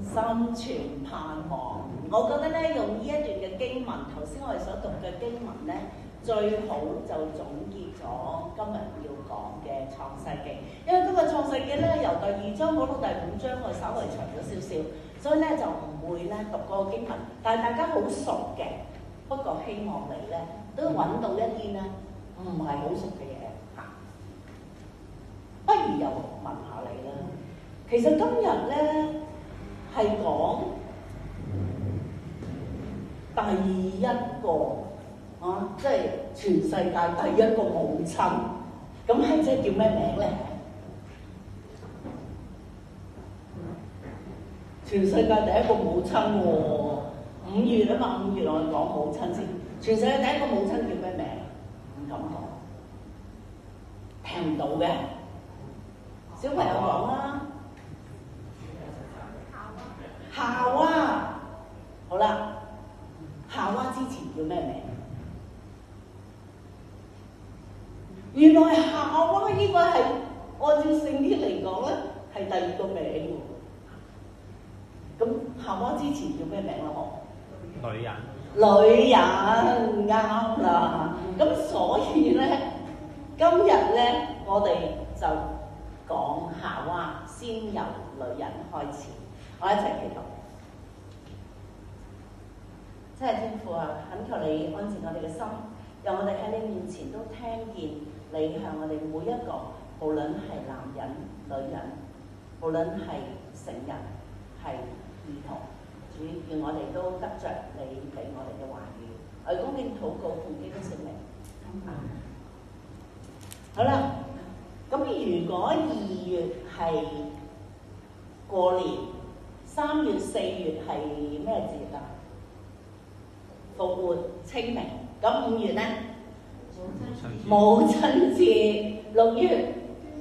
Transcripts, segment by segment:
心存盼望。我覺得咧，用呢一段嘅經文，頭先我哋所讀嘅經文咧，最好就總結咗今日要講嘅創世記。因為今日創世記咧，由第2章講到第5章，我稍微長咗少少，所以咧就唔會咧讀嗰個經文。但係大家好熟嘅，不過希望你咧都揾到一啲咧唔係好熟嘅嘢嚇。不如又問下你啦。其實今日咧係講第一個即係全世界第一個母親，咁係即係叫咩名咧？全世界第一個母親喎，5月啊嘛，5月我哋講母親先。全世界第一個母親叫咩名？唔敢講，聽唔到嘅。小朋友講啦。夏娃，好啦，夏娃之前叫咩名？原來夏娃應該係按照聖經嚟講咧，係第2個名喎。咁夏娃之前叫咩名啦？女人。女人啱啦。咁所以咧，今日咧，我哋就講夏娃，先由女人開始。我一齊祈禱。真係天父啊，懇求你安靜我哋嘅心，讓我哋喺你面前都聽見你向我哋每一個，無論係男人、女人，無論係成人、係兒童，主願我哋都得着你俾我哋嘅話語。我哋恭敬禱告，奉基督聖名。好啦，咁如果2月係過年，3月、4月係咩節啊？復活、清明。咁5月咧？母親節。6月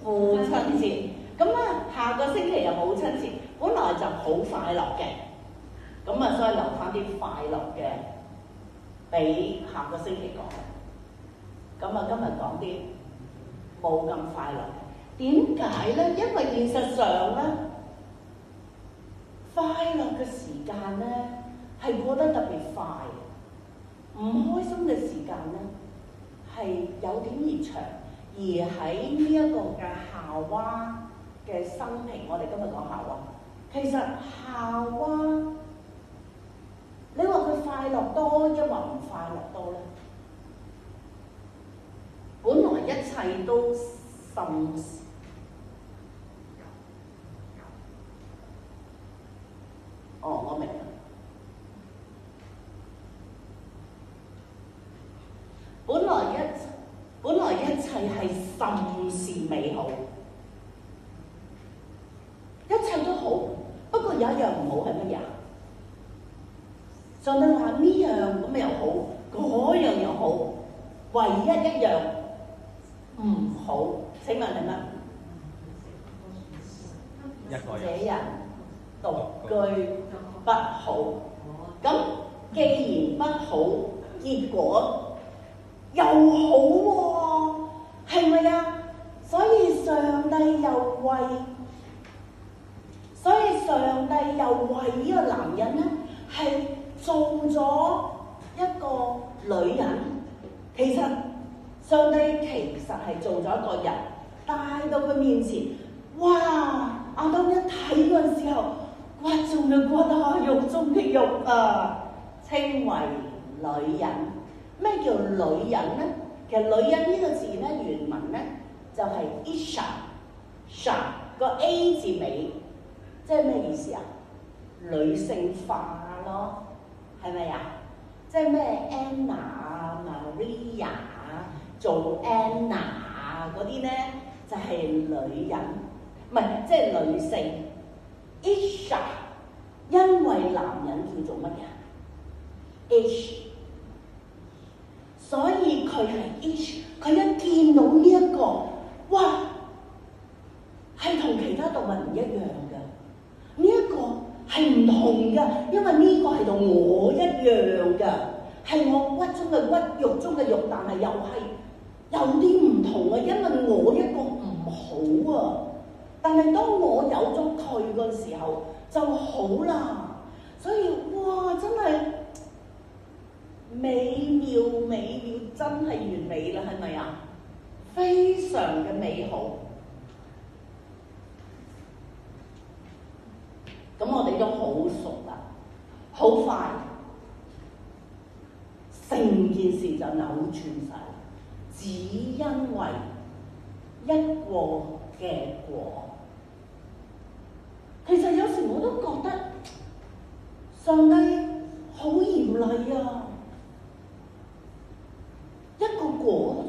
父親節。咁啊，下個星期又母親節，本來就好快樂嘅。咁啊，所以留翻啲快樂嘅俾下個星期講。咁啊，今日講啲冇咁快樂。點解咧？因為現實上咧，快樂嘅時間咧係過得特別快，唔開心嘅時間咧係有點而長。而喺呢一個嘅夏娃嘅生平，我哋今日講夏娃。其實夏娃，你話佢快樂多，抑或唔快樂多咧？本來一切都甚時。我明啦。本來一切係甚是美好，一切都好。不過有一樣唔好係乜嘢？上帝話呢樣咁又好，嗰樣又好，唯一一樣唔好。請問係乜？這人獨居不好。咁既然不好，結果又好喎，係咪啊？所以上帝又為呢個男人咧，係做咗一個女人。其實上帝其實係做咗一個人，帶到佢面前。哇！亞當一睇嗰陣時候，骨中嘅骨啊，肉中嘅肉啊，稱為女人。咩叫女人咧？其實女人呢個字咧，原文咧就係 Isha， 個 A 字尾，即係咩意思啊？女性化咯，係咪啊？即係咩 Anna 啊、Maria 啊、做 Anna 啊嗰啲咧，就係女人，唔係即係女性。Isha 因為男人叫做乜嘢 ？Ish。所以佢係 Ish， 佢一見到呢一個，哇，係同其他動物唔一樣嘅。呢一個係唔同嘅，因為呢個係同我一樣嘅，係我骨中嘅骨、肉中嘅肉，但係又係有啲唔同啊，因為我一個唔好啊。但係當我有咗佢嘅時候，就好啦。所以哇，真係美妙，真係完美啦，係咪啊？非常嘅美好。咁我哋都好熟啦，好快成件事就扭轉晒，只因為一個嘅果。其實有時我都覺得上帝好嚴厲啊！一個果，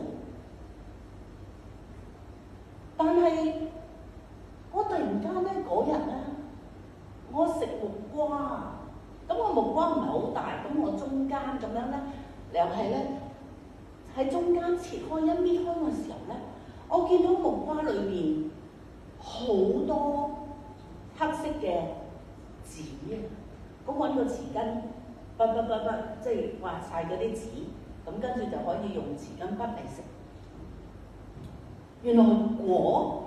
但係我突然間咧嗰日咧，我食木瓜，咁我木瓜唔係好大，咁我中間咁樣咧，又係咧喺中間切開一搣開嘅時候咧，我見到木瓜裏邊好多黑色嘅籽啊！咁揾個匙羹，即係挖晒嗰啲籽，咁跟住就可以用匙羹筆嚟食。原來果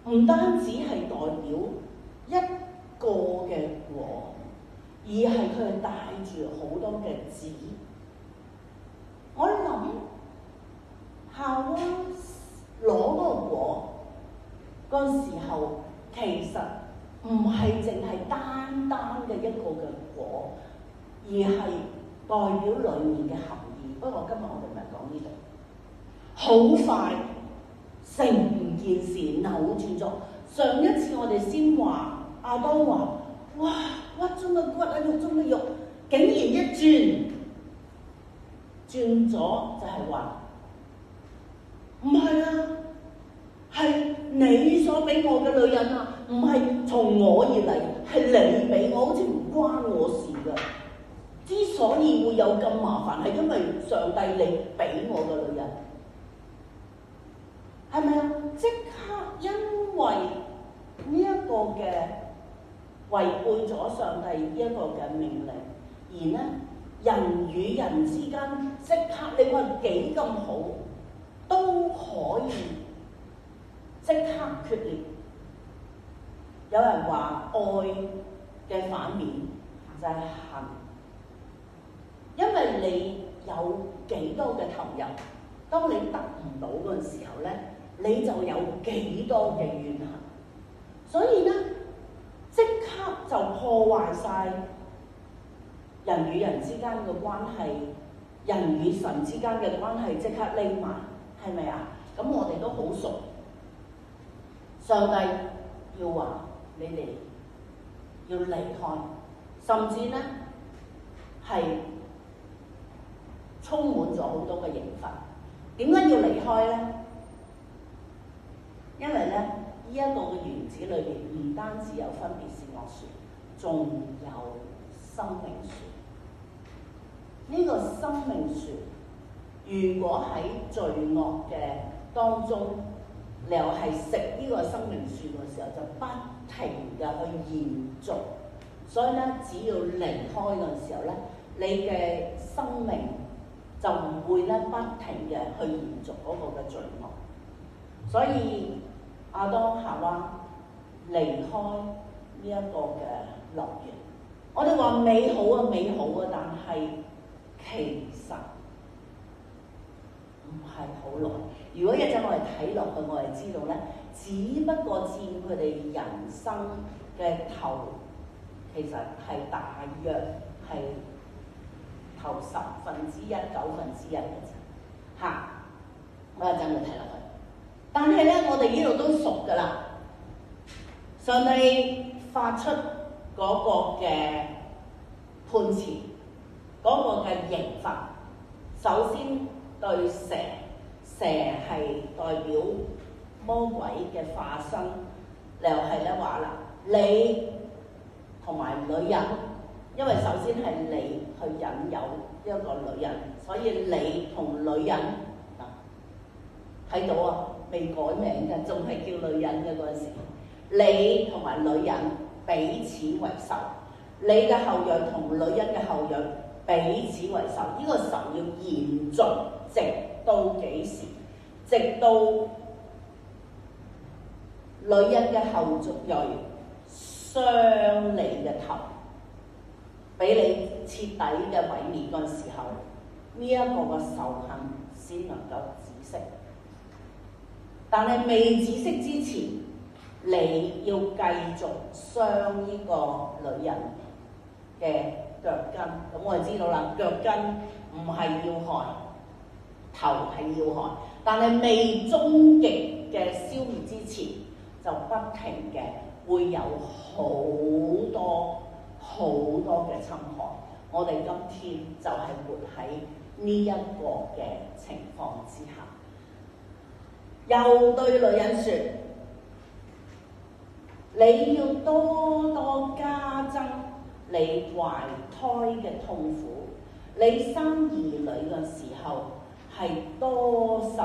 唔單止係代表一個嘅果，而係佢係帶住好多嘅籽。我諗夏娃攞嗰個果嗰時候，其實唔係淨係單單嘅一個嘅果，而係代表裡面嘅含義。不過今日我哋唔係講呢度。好快成件事扭轉咗。上一次我哋先話亞當話：哇，骨中嘅骨啊，肉中嘅肉，竟然一轉咗，就係話唔係啊，係你所俾我嘅女人啊，唔係從我而嚟，係你俾我，好似唔關我事㗎。之所以會有咁麻煩，係因為上帝你俾我嘅女人，係咪啊？即刻因為呢一個嘅違背咗上帝呢一個嘅命令，而呢人與人之間即刻你話幾咁好，都可以即刻決裂。有人話愛嘅反面就係恨，因為你有幾多嘅投入，當你得唔到嗰陣時候咧，你就有幾多嘅怨恨，所以咧即刻就破壞晒人與人之間嘅關係，人與神之間嘅關係即刻匿埋，係咪啊？咁我哋都好熟，上帝要話你哋要離開，甚至咧係充滿咗好多嘅刑罰。點解要離開咧？因為咧呢一個嘅園子裏邊唔單止有分別善惡樹，仲有生命樹。呢個生命樹，如果喺罪惡嘅當中，你又係食呢個生命樹嘅時候，就不停嘅去延續。所以咧，只要離開嘅時候咧，你嘅生命就唔會咧不停嘅去延續嗰個嘅罪惡。所以亞當夏娃離開呢一個嘅樂園，我哋話美好啊，美好啊，但係其實唔係好耐。如果一陣我哋睇落去，我哋知道咧，只不過佔佢哋人生嘅頭，其實係大約係頭1/10、1/9嘅啫。嚇，我一陣會睇落去。但係咧，我哋呢度都熟㗎啦。上帝發出嗰個嘅判詞，嗰個嘅刑罰，首先對蛇，蛇係代表魔鬼嘅化身，又係咧話啦，你同埋女人，因為首先係你去引誘一個女人，所以你同女人睇到啊，未改名嘅，仲係叫女人嘅嗰陣時，你同埋女人彼此為仇，你嘅後裔同女人嘅後裔彼此為仇，呢個仇要延續直到幾時？直到女人嘅後裔傷你嘅頭，俾你徹底嘅毀滅嗰陣時候，呢一個嘅仇恨先能夠止息。但係未止息之前，你要繼續傷呢個女人嘅腳跟。咁我哋知道啦，腳跟唔係要害，頭係要害。但係未終極嘅消滅之前，就不停嘅會有好多嘅侵害。我哋今天就係活喺呢一個嘅情況之下，又對女人說：你要多多加增你懷胎嘅痛苦，你生兒女嘅時候係多受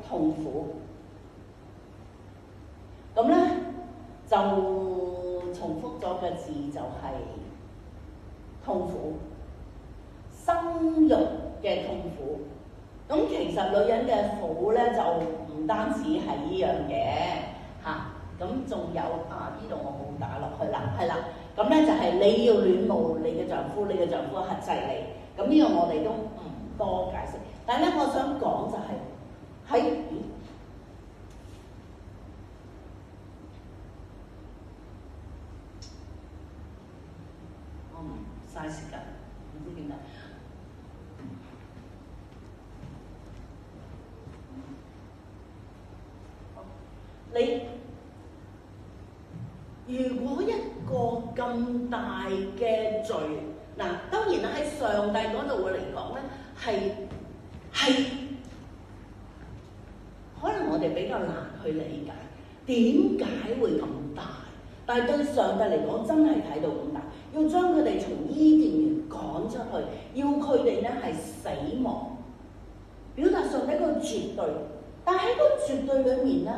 痛苦。咁咧就重複咗嘅字就係痛苦，生育嘅痛苦。咁其實女人嘅苦咧就唔單止係呢樣嘅嚇，咁仲有呢度我冇打落去啦，係啦，咁咧就係你要戀慕你嘅丈夫，你嘅丈夫克制你。咁呢個我哋都唔多解釋，但係咧我想講就係喺嘥時間，唔知點解。你如果一個咁大嘅罪，嗱當然啦，喺上帝嗰度嚟講咧，係可能我哋比較難去理解點解會咁大，但係對上帝嚟講真係睇到咁大。要將佢哋從伊甸園趕出去，要佢哋咧係死亡，表達上帝一個絕對。但喺個絕對裏面咧，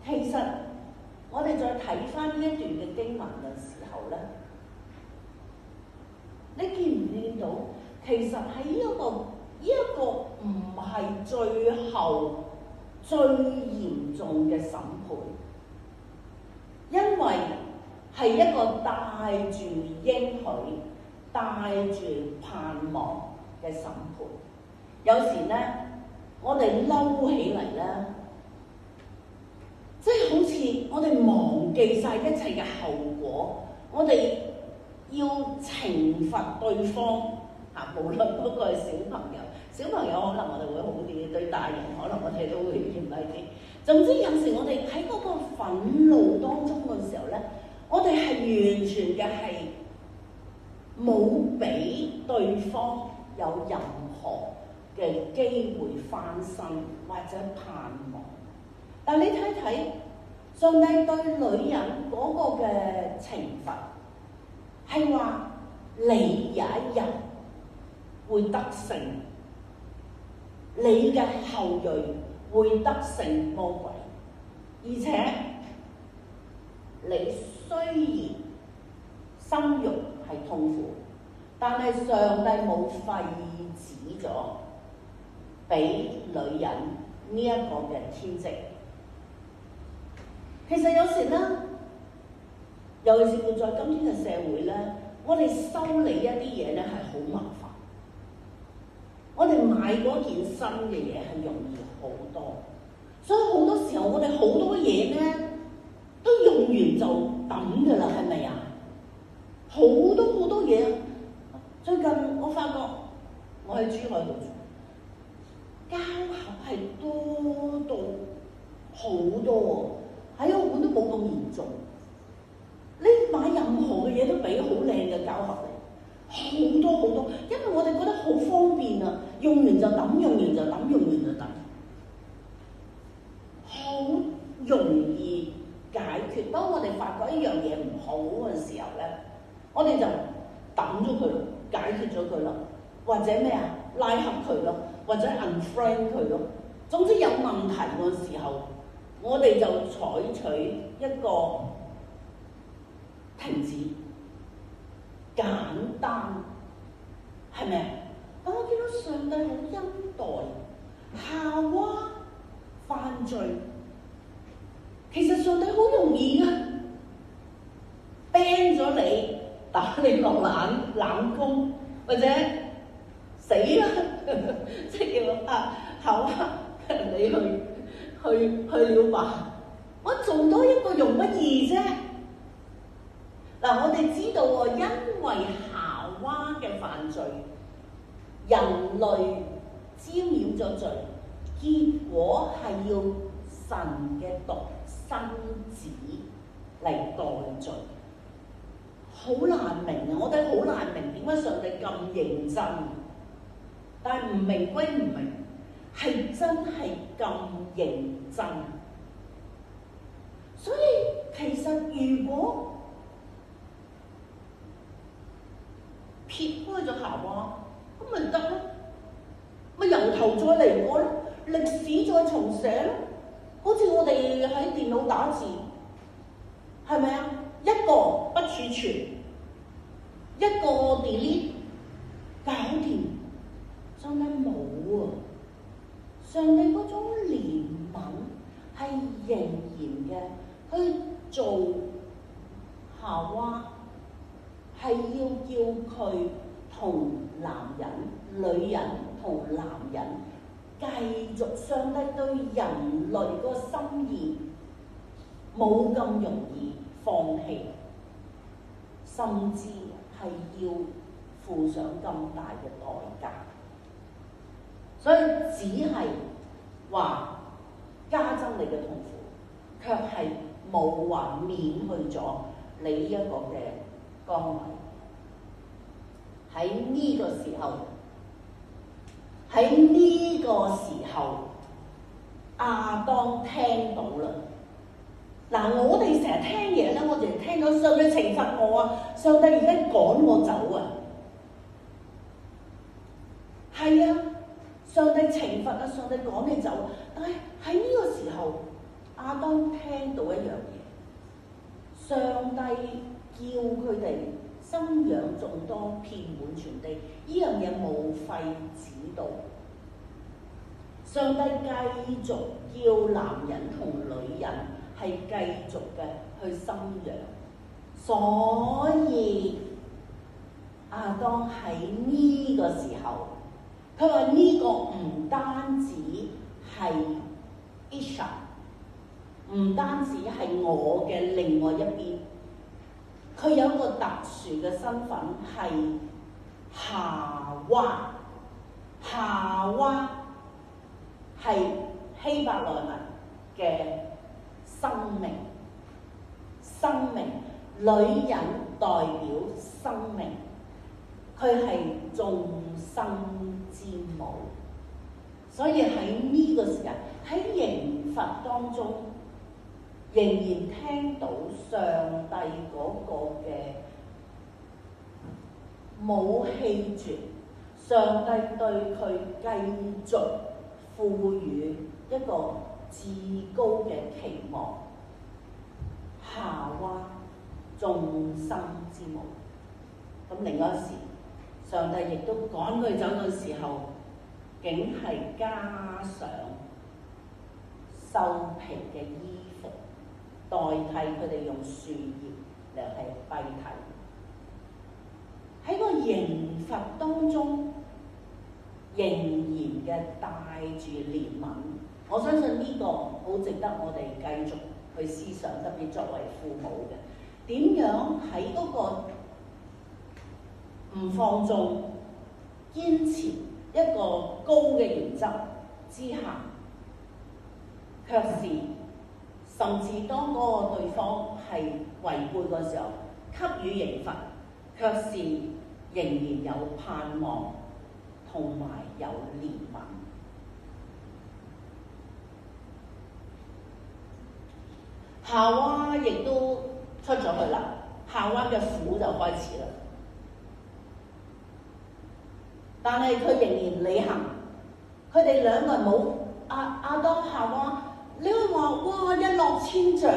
其實我哋再睇翻呢一段嘅經文嘅時候咧，你見唔見到其實喺呢一個唔係最後最嚴重嘅審判，因為係一個帶住應許、帶住盼望嘅審判。有時咧，我哋嬲起嚟咧，即係好似我哋忘記晒一切嘅後果，我哋要懲罰對方嚇，無論嗰個係小朋友，小朋友可能我哋會好啲，對大人可能我哋都會嚴厲啲。總之有時我哋喺嗰個憤怒當中嘅時候咧，我哋係完全嘅係冇俾對方有任何嘅機會翻身或者盼望。但你睇睇上帝對女人嗰個嘅懲罰係話，你有一日會得勝，你嘅後裔會得勝魔鬼，而且你雖然生育係痛苦，但係上帝冇廢止咗俾女人呢一個嘅天職。其實有時咧，尤其是活在今天嘅社會咧，我哋修理一啲嘢咧係好麻煩。我哋買嗰件新嘅嘢係容易好多，所以好多時候我哋好多嘢咧都用完就抌㗎啦，係咪啊？好多嘢。最近我發覺我喺珠海度住，膠盒係多到好多喎，喺澳門都冇咁嚴重。你買任何嘅嘢都俾好靚嘅膠盒嚟，好多，因為我哋覺得好方便啊，用完就抌，用完就抌，用完就抌，好容易解決。當我哋發覺一樣嘢唔好嘅時候咧，我哋就抌咗佢咯，解決咗佢咯，或者咩啊，拉黑佢咯，或者 unfriend 佢咯。總之有問題嘅時候，我哋就採取一個停止，簡單，係咪啊？但我見到上帝好恩待夏娃犯罪，其實上帝好容易㗎。咗你，打你落冷宮，或者死啦，即係叫夏娃你去了吧。我做多一個容乜易啫？嗱，我哋知道喎，因為夏娃嘅犯罪，人類沾染咗罪，結果係要神嘅獨生子嚟代罪，好難明啊！我哋好難明點解上帝咁認真，但係唔明歸唔明，係真係咁認真。所以其實如果撇開咗夏娃，咁咪得咯，咪由頭再嚟過咯，歷史再重寫咯。好似我哋喺電腦打字，係咪啊？一個不儲存，一個 delete， 搞掂。上帝冇啊！上帝嗰種憐憫係仍然嘅，去做夏娃，係要叫佢同男人、女人同男人繼續。上帝對人類個心意冇咁容易放棄，甚至係要付上咁大嘅代價。所以只係話加增你嘅痛苦，卻係冇話免去咗你呢一個嘅崗位。喺呢個時候，亞當聽到啦。嗱，我哋成日聽嘢咧，我哋聽到上帝懲罰我啊，上帝而家趕我走啊，係啊，上帝懲罰啊，上帝趕你走。但係喺呢個時候，亞當聽到一樣嘢，上帝叫佢哋生養眾多，遍滿全地，呢樣嘢冇廢止到。上帝繼續叫男人同女人係繼續嘅去生養，所以亞當喺呢個時候，佢話呢個唔單止係 Isha， 唔單止係我嘅另外一邊，佢有一個特殊嘅身份係夏娃。夏娃係希伯來文嘅生命，生命，女人代表生命，佢係眾生之母。所以喺呢個時間，喺刑罰當中，仍然聽到上帝嗰個嘅冇棄絕，上帝對佢繼續賦予一個至高嘅期望。夏娃眾生之母，咁另外一時，上帝亦都趕佢走嘅時候，竟係加上獸皮嘅衣服，代替佢哋用樹葉嚟係蔽體。喺個刑罰當中，仍然嘅帶住憐憫。我相信呢個好值得我哋繼續去思想，特別作為父母嘅，點樣喺嗰個唔放縱、堅持一個高嘅原則之下，卻是甚至當嗰個對方係違背嘅時候，給予刑罰，卻是仍然有盼望同埋有憐憫。夏娃亦都出咗去啦，夏娃嘅苦就開始啦。但係佢仍然履行，佢哋兩個人冇亞當夏娃，你會話哇一諾千丈，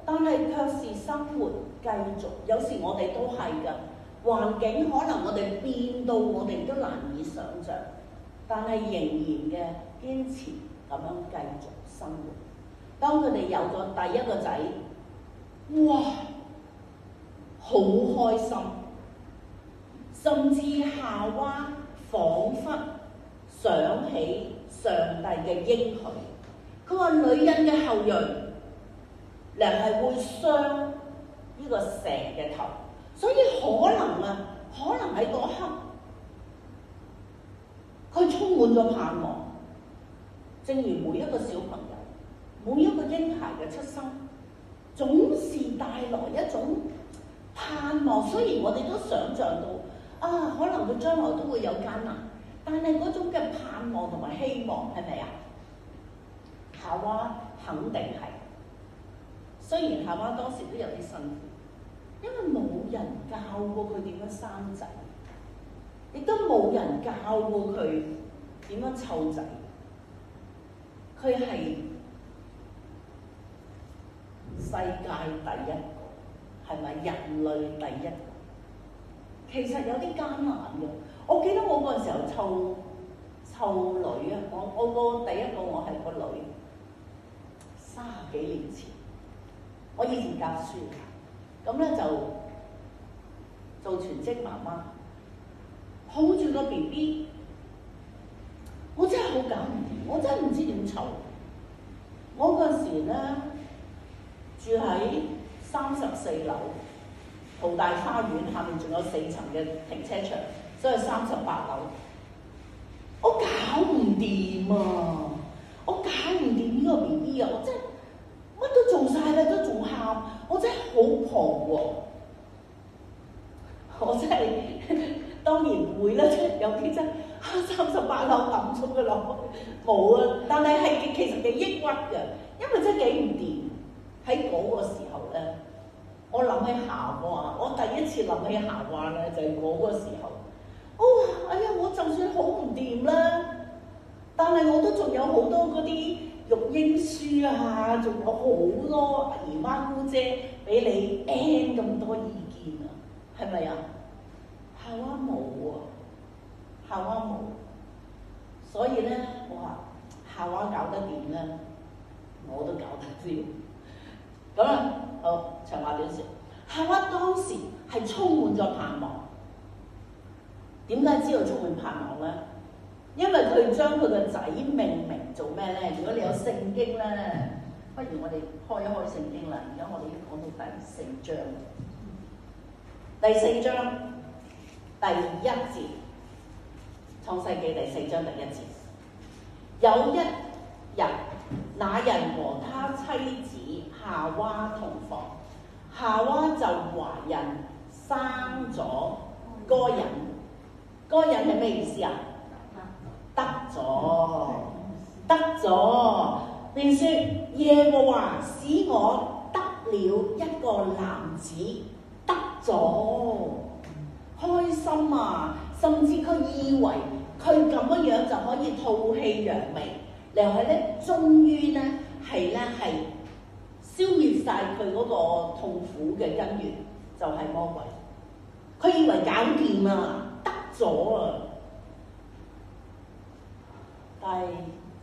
但係卻是生活繼續。有時我哋都係㗎，環境可能我哋變到我哋都難以想像，但係仍然嘅堅持咁樣繼續生活。當佢哋有咗第一個仔，哇，好開心，甚至夏娃彷彿想起上帝嘅應許。佢話女人嘅後裔你係會傷呢個蛇嘅頭，所以可能喺嗰刻佢充滿咗盼望。正如每一個小朋友，每一個嬰孩嘅出生，總是帶來一種盼望。雖然我哋都想像到可能佢將來都會有艱難，但係嗰種嘅盼望同埋希望係咪啊？夏娃肯定係。雖然夏娃當時都有啲辛苦，因為冇人教過佢點樣生仔，亦都冇人教過佢點樣湊仔。佢係世界第一個，係咪人類第一個？其實有啲艱難嘅。我記得我嗰陣時候湊女啊，我第一個我係個女，30幾年前，我以前教書，咁咧就做全職媽媽，抱住個 BB。我真係好搞唔掂，我真係唔知點湊。我嗰時咧住喺34樓淘大花園，下面仲有4層嘅停車場，所以38樓。我搞唔掂啊！我搞唔掂呢個 BB 啊！我真係乜都做晒啦，都仲喊，我真係好彷徨。我真係當然唔會啦，有啲真38樓抌咗佢落去，冇啊！但係其實幾抑鬱嘅，因為真係幾唔掂。喺嗰個時候咧，我諗起夏娃，我第一次諗起夏娃咧，就係嗰個時候。我話：哎呀，我就算好唔掂啦，但係我都仲有好多嗰啲育嬰書啊，仲有好多姨媽姑姐俾你 N 咁多意見啊，係咪啊？夏娃冇啊，夏娃冇，所以咧，我話夏娃搞得掂咧，我都搞得掂。咁啦，好長話短説，夏娃當時係充滿咗盼望。點解知道充滿盼望咧？因為佢將佢個仔命名做咩咧？如果你有聖經咧，不如我哋開一開聖經啦。而家我哋已經講到第4章，第4章第1節，創世記第4章第1節。有一日，那人和他妻子夏娃同房，夏娃就懷孕，生咗該人。該人係咩意思啊？得咗，便說耶和華使我得了一個男子，得咗，開心啊！甚至佢以為佢咁樣就可以吐氣揚眉，然後咧，終於咧係消滅晒佢嗰個痛苦嘅根源，就係魔鬼。佢以為搞掂啊！得咗啊！但係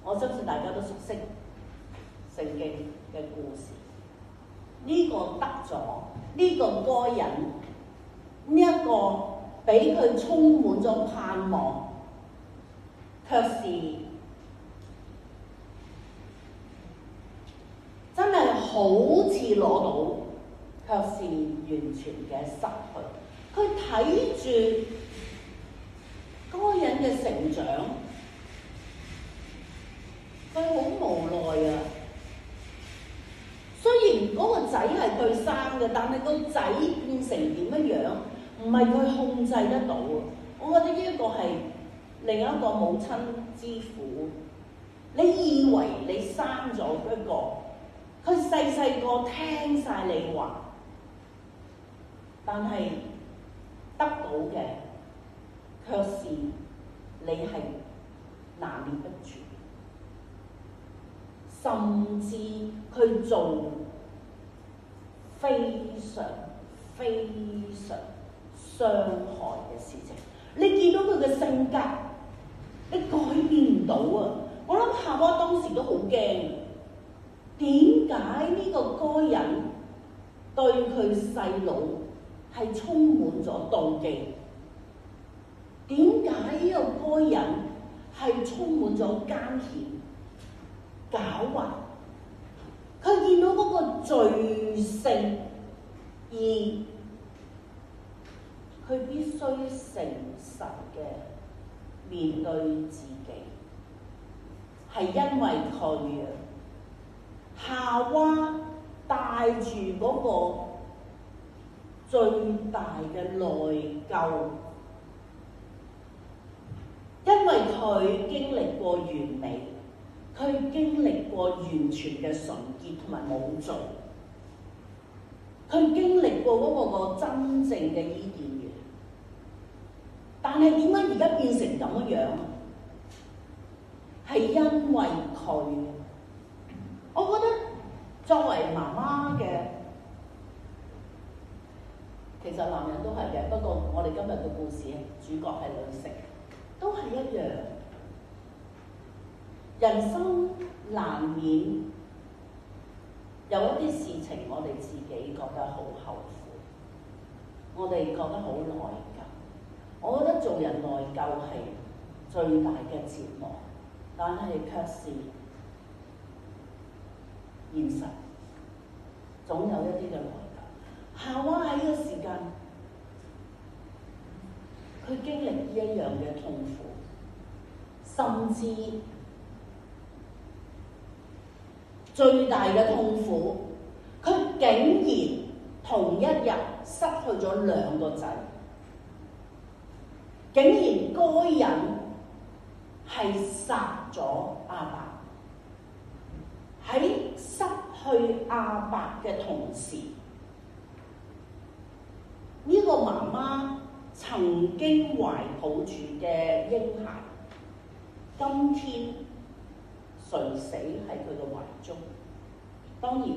我相信大家都熟悉聖經嘅故事，呢個得咗，呢個該人，呢一個俾佢充滿咗盼望，卻是真係好似攞到，卻是完全嘅失去。佢睇住該人嘅成長，佢好無奈啊！雖然嗰個仔係佢生嘅，但係個仔變成點樣，唔係佢控制得到啊！我覺得呢一個係另一個母親之苦。你以為你生咗一個，佢細個聽晒你話，但係得到嘅卻是你係拿捏不住，甚至佢做非常傷害嘅事情。你見到佢嘅性格，你改變唔到啊！我諗夏娃當時都好驚，點解呢個該人對佢細佬係充滿咗妒忌？點解呢個該隱係充滿咗奸險、狡猾？佢見到嗰個罪性，而佢必須誠實嘅面對自己，係因為佢夏娃帶住嗰個最大嘅內疚，因為佢經歷過完美，佢經歷過完全嘅純潔同埋冇罪，佢經歷過嗰個真正嘅伊甸園。但係點解而家變成咁樣？係因為佢，我覺得作為媽媽嘅，其實男人都係嘅，不過我哋今日嘅故事主角係女性，都係一樣。人生難免有一啲事情，我哋自己覺得好後悔，我哋覺得好內疚。我覺得做人內疚係最大嘅折磨，但係卻是現實，總有一啲嘅內疚。夏娃喺呢個時間，佢經歷呢一樣嘅痛苦，甚至最大嘅痛苦，佢竟然同一日失去咗2個仔。竟然該隱係殺咗亞伯，喺失去亞伯嘅同時，呢個媽媽曾經懷抱住嘅嬰孩，今天垂死喺佢嘅懷中。當然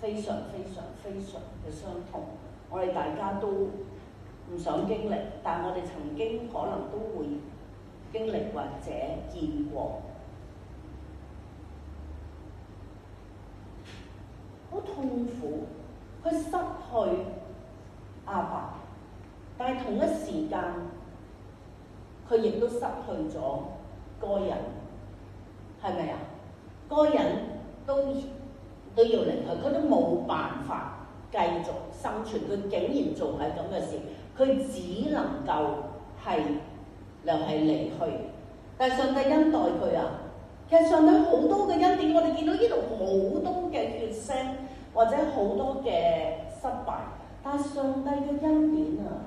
非常非常非常嘅傷痛，我哋大家都唔想經歷，但我哋曾經可能都會經歷或者見過，好痛苦。佢失去亞伯，但係同一時間，佢亦都失去咗該隱，係咪啊？該隱都要離去，佢都冇辦法繼續生存。佢竟然做係咁嘅事。佢只能夠係離去，但係上帝恩待佢啊！其實上帝好多嘅恩典，我哋見到呢度好多嘅血腥，或者好多嘅失敗，但係上帝嘅恩典啊，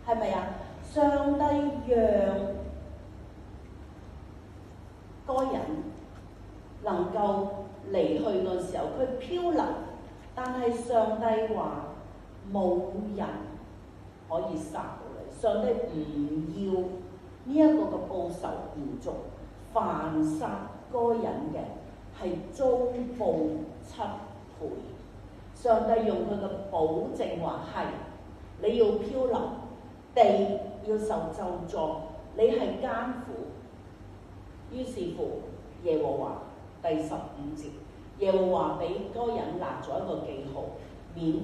係咪啊？上帝讓該隱能夠離去嘅時候，佢漂流，但係上帝話冇人可以殺到你，上帝唔要呢一個嘅報仇延續，犯殺該隱嘅係遭報7倍。上帝用佢嘅保證話係，你要漂流，地要受咒詛，你係艱苦。於是乎，耶和華第15節，耶和華俾該隱立咗一個記號，免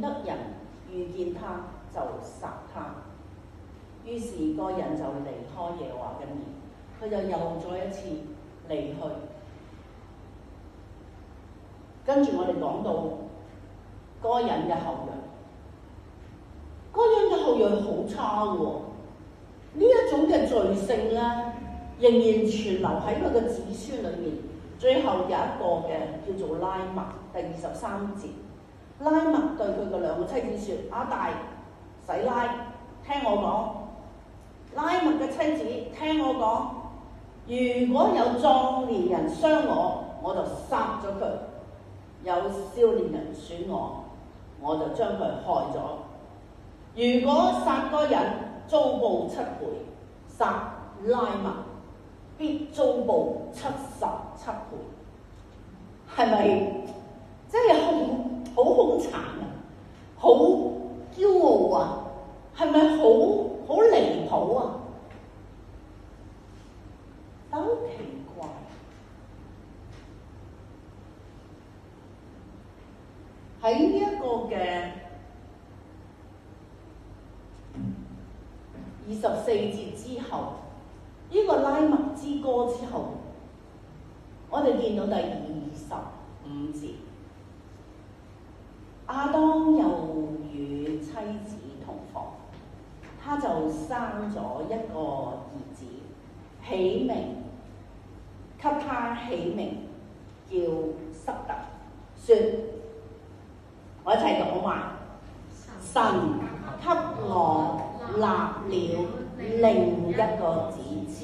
得人遇見他就殺他。於是該隱就離開耶和華嘅面，佢就又再一次離去。跟住我哋講到該隱嘅後裔，該隱嘅後裔好差喎，呢一種嘅罪性咧，仍然存留喺佢嘅子孫裏面。最後有一個嘅叫做拉麥，第23節。拉麥對佢嘅2個妻子説：亞大、洗拉，聽我講。拉麥嘅妻子聽我講，如果有壯年人傷我，我就殺咗佢；有少年人損我，我就將佢害咗。如果殺該隱，遭報7倍；殺拉麥，必遭報77倍。係咪真係好兇殘啊？好驕傲啊？係咪好離譜啊？但好奇怪，喺呢一個嘅24節之後，呢個拉麥之歌之後，我哋見到第25節，亞當又與妻子同房，他就生咗一個兒子，給他起名叫塞特，說：我一齊讀好嘛？神給我立了另一個子嗣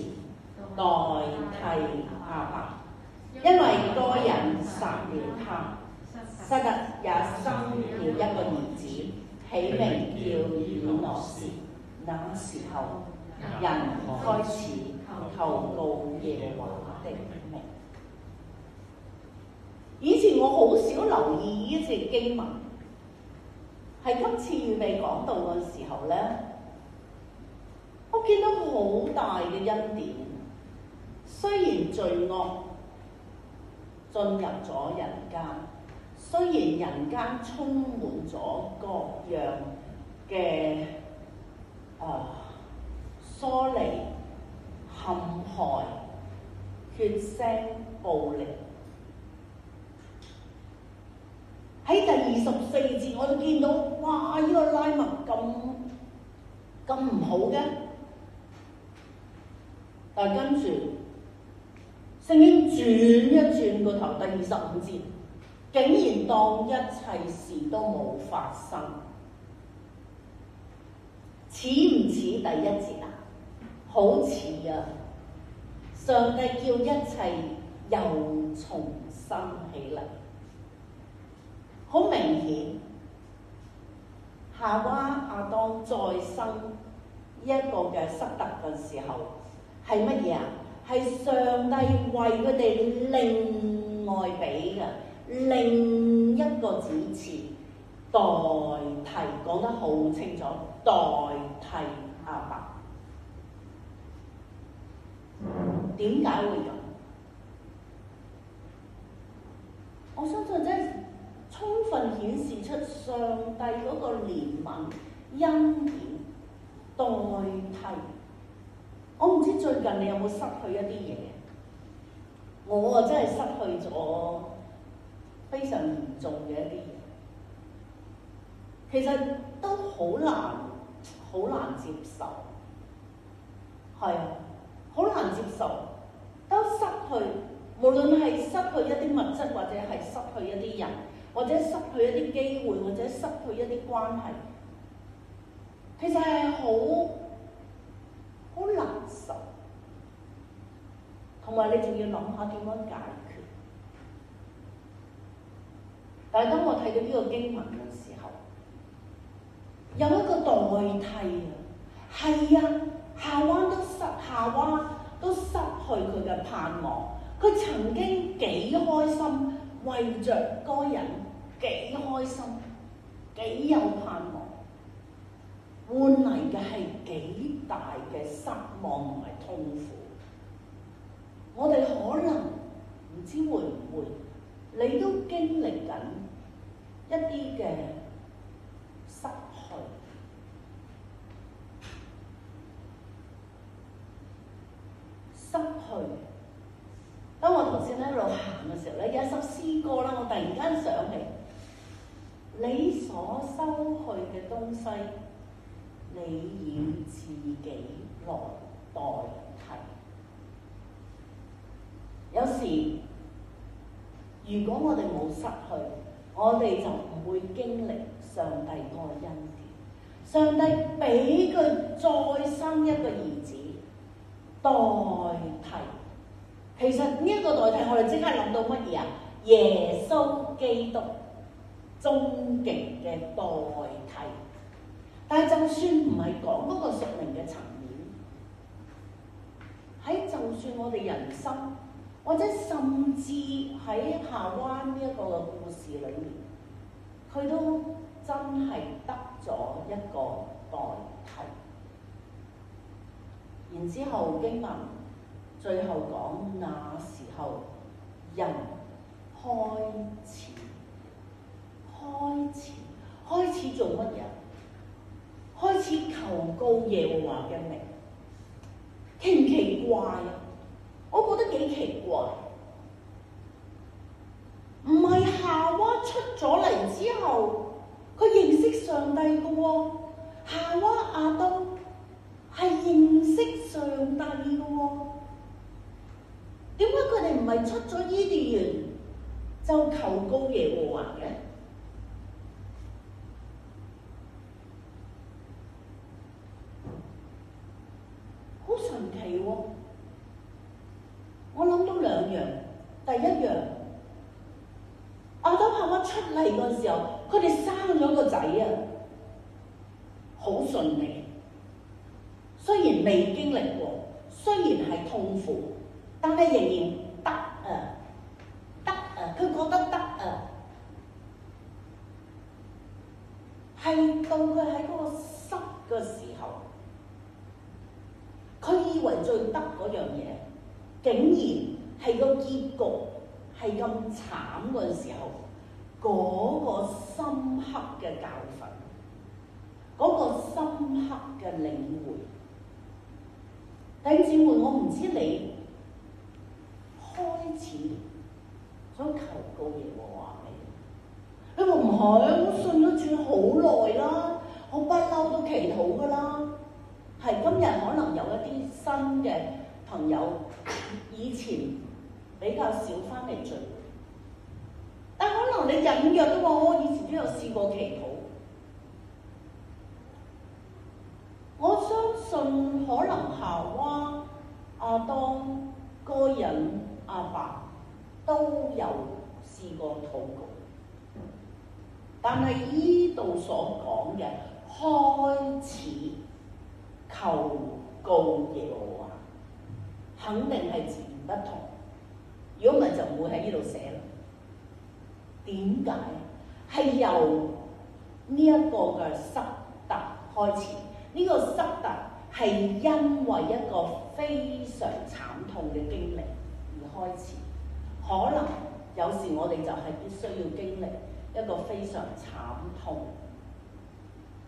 代替亞伯，因為該人殺了他。塞特也生了一個兒子，起名叫以諾士。那時候，人開始求告耶和華的名。以前我好少留意呢節經文，係今次預備講道嘅時候咧，我見到好大嘅恩典。雖然罪惡進入咗人間，雖然人間充滿咗各樣嘅疏離、陷害、血腥、暴力。喺第24節，我就見到，哇！呢個拉麥咁唔好嘅，但係跟住聖經轉一轉個頭，第25節，竟然當一切事都冇發生，似唔似第一節啊？好似啊！上帝叫一切又重新起嚟。好明顯，夏娃亞當再生一個嘅塞特嘅時候係乜嘢啊？係上帝為佢哋另外俾嘅另一個子嗣代替，講得好清楚，代替亞伯。點解會咁？我相信真係充分顯示出上帝嗰個憐憫恩典代替。我唔知最近你有冇失去一啲嘢？我真係失去咗非常嚴重嘅一啲嘢，其實都好難接受，係啊，好難接受，都失去，無論係失去一啲物質，或者係失去一啲人，或者失去一啲機會，或者失去一啲關係，其實係好難受，同埋你仲要諗下點樣解決。但係當我睇到呢個經文嘅時候，有一個代替啊，係啊，夏娃都失去佢嘅盼望。佢曾經幾開心，為着該人幾開心，幾有盼望，換嚟嘅係幾大嘅失望同埋痛苦。我哋可能唔知會唔會，你都經歷緊一啲嘅失去。當我頭先喺路行嘅時候咧，有一首詩歌啦，我突然間想起，你所收去嘅東西，你以自己來代替。有時，如果我哋冇失去，我哋就唔會經歷上帝嗰個恩典。上帝俾佢再生一個兒子代替。其實呢一個代替，我哋即刻諗到乜嘢啊？耶穌基督終極嘅代替。但係就算唔係講嗰個屬靈嘅層面，喺就算我哋人生，或者甚至喺夏娃呢一個嘅故事裏面，佢都真係得咗一個代替。然之後經文最後講，那時候人開開始做乜嘢？開始求告耶和華嘅名，奇唔奇怪啊？我覺得幾奇怪。唔係夏娃出咗嚟之後，佢認識上帝嘅喎。夏娃亞當係認識上帝嘅喎。點解佢哋唔係出咗伊甸園就求告耶和華嘅？好神奇喎！我諗到兩樣，第一樣，亞當夏娃出嚟嗰時候，佢哋生咗個仔啊，好順利。雖然未經歷過，雖然係痛苦，但係仍然得啊，佢覺得得啊，係到佢喺嗰個濕嘅時候，佢以為最得嗰樣嘢，竟然係個結局係咁慘嘅時候，嗰個深刻嘅教訓，嗰個深刻嘅領會。弟兄姊妹，我唔知你開始想求告耶和華未？你話唔係，我信咗主好耐啦，我不嬲都祈禱噶啦。係今日可能有一啲新嘅朋友，以前比較少翻嚟聚會，但可能你隱約都話我以前都有試過祈禱。我相信可能夏娃、亞當、該隱、亞伯都有試過禱告，但係依度所講嘅開始求告耶和華，肯定係截然不同。如果唔係就唔會喺呢度寫啦。點解？係由呢一個嘅塞特開始。呢個塞特係因為一個非常慘痛嘅經歷而開始。可能有時我哋就係必須要經歷一個非常慘痛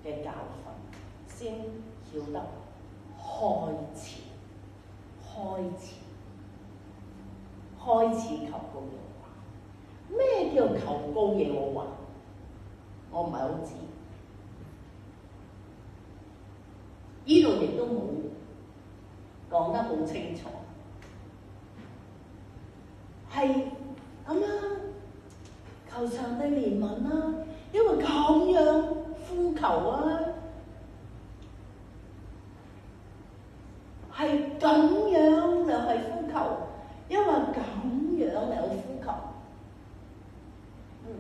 嘅教訓，先曉得開始求告耶和華。咩叫求告耶和華？我唔係好知。呢度亦都冇講得好清楚，係咁啦，求上帝憐憫啦，因為咁樣呼求啊，係咁樣又係呼求，因為咁樣又呼求。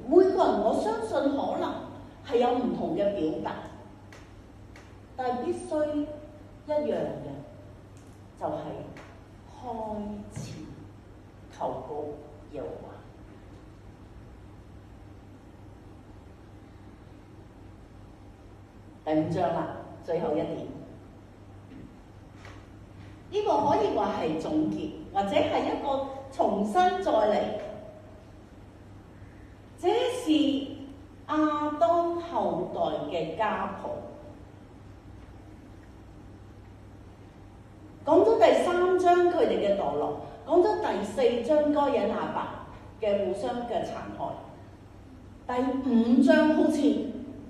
每個人我相信可能係有唔同嘅表達。但係必須一樣嘅，就係開始求告耶和華。第五章啦，最後一點，呢個可以話係總結，或者係一個重新再嚟。這是亞當後代嘅家譜。講咗第三章佢哋嘅墮落，講咗第四章該隱亞伯嘅互相嘅殘害，第五章好似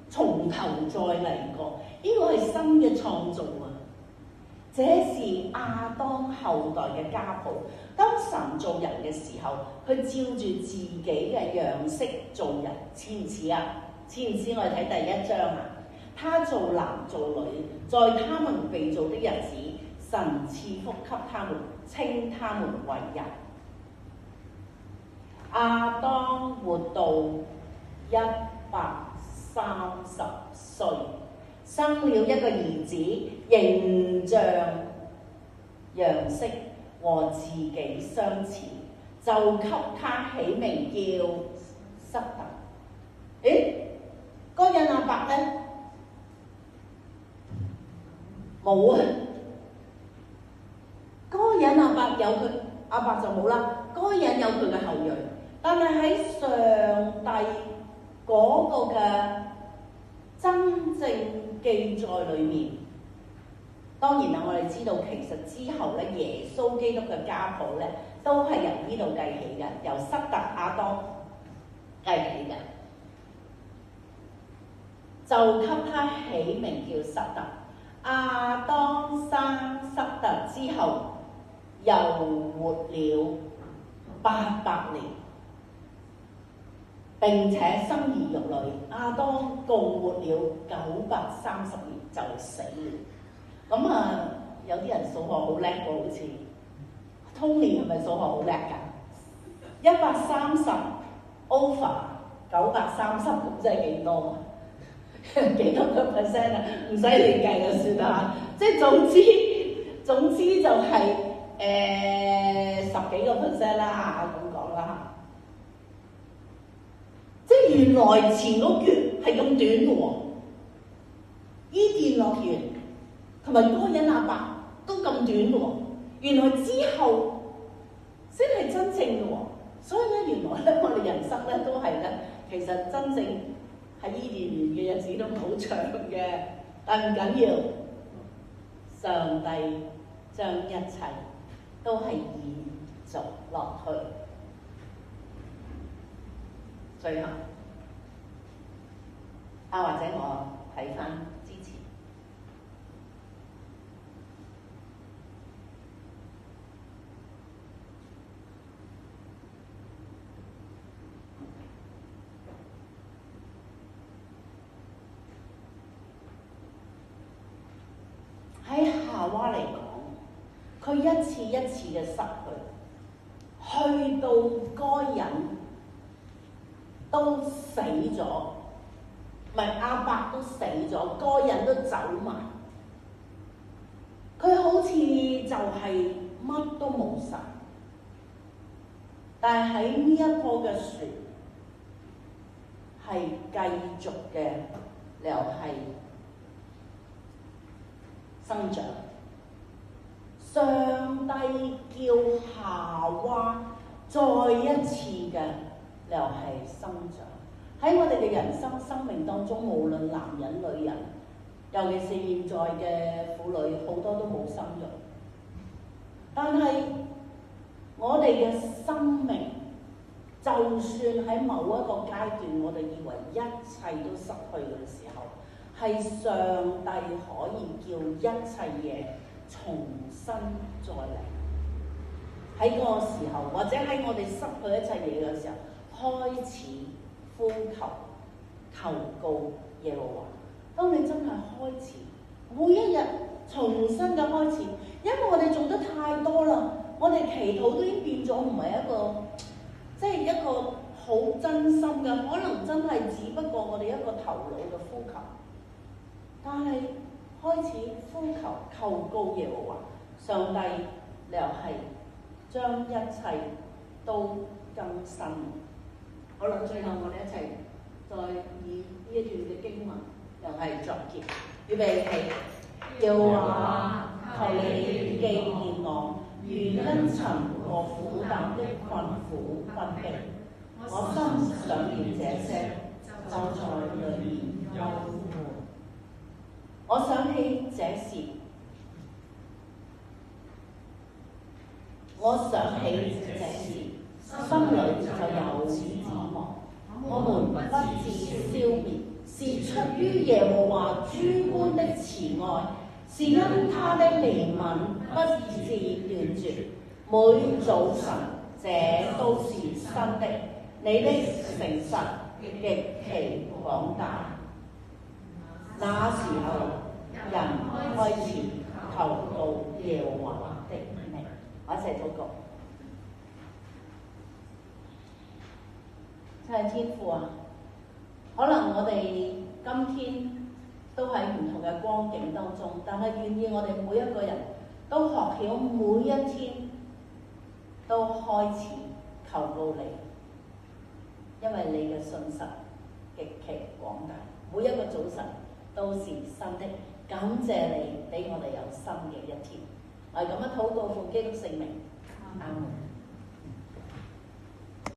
從頭再嚟過，呢個係新嘅創造啊！這是亞當後代嘅家譜。當神造人嘅時候，佢照住自己嘅樣式造人，似唔似啊？似唔似？我哋睇第一章啊，他造男造女，在他們被造的日子，神賜福給他們，稱他們為人。亞當活到130歲，生了一個兒子，形象樣式和自己相似，就給他起名叫塞特。該隱亞伯呢？冇啊！該隱亞伯有佢，亞伯就冇啦。該隱有佢嘅後裔，但係喺上帝嗰個記載裏面。當然啦，我哋知道其實之後咧，耶穌基督嘅家譜咧都係由呢度計起嘅，由塞特亞當計起嘅，就給他起名叫塞特。亞當生塞特之後，又活了800年，並且生兒育女。亞當共活了930年就死了。咁有啲人數學好叻喎，好似 Tony 係咪數學好叻㗎？130 over 930咁即係幾多啊？幾多個 percent 啊？唔使你計就算啦。即係總之就係10幾個 percent 啦，咁講啦。即係原來前嗰橛係咁短嘅喎，伊甸樂園同埋該隱亞伯都咁短嘅喎，原來之後先係真正嘅喎。所以咧，原來咧我哋人生咧都係咧，其實真正喺伊甸園嘅日子都好長嘅，但唔緊要，上帝將一切都係延續落去。最後或者我睇翻之前喺夏娃嚟講，佢一次一次嘅失去，去到該隱都死咗，唔係亞伯都死咗，該隱都走埋，佢好似就係乜都冇晒。但係喺呢一棵嘅樹係繼續嘅，又係生長。上帝叫夏娃再一次嘅又係生長。喺我哋嘅人生命當中，無論男人女人，尤其是現在嘅婦女，好多都冇生育。但係我哋嘅生命，就算喺某一個階段，我哋以為一切都失去嘅時候，係上帝可以叫一切嘢重新再嚟。喺嗰個時候，或者喺我哋失去一切嘢嘅時候，開始呼求告耶和華。當你真係開始每一日重新嘅開始，因為我哋做得太多啦，我哋祈禱都已經變咗唔係一個即係一個好真心嘅，可能真係只不過我哋一個頭腦嘅呼求。但係開始呼求告耶和華，上帝又係將一切都更新。好啦，最後我哋一齊再以呢一段嘅經文又係作結。預備起，耶和華，求你紀念我，如因塵和苦膽的困苦困迫，我心想念這些，就在裏面憂悶。我想起這事，心裏就有指望。我們不致消滅，是出於耶和華諸般的慈愛，是因他的憐憫不致斷絕。每早晨這都是新的，你的誠實極其廣大。那時候人開始求告耶和華的名。我一齊禱告。真係天父啊！可能我哋今天都喺唔同嘅光景當中，但係願意我哋每一個人都學曉每一天都開始求告你，因為你嘅信實極其廣大，每一個早晨都是新的。感謝你俾我哋有新嘅一天。我係咁樣禱告奉基督聖名，阿門。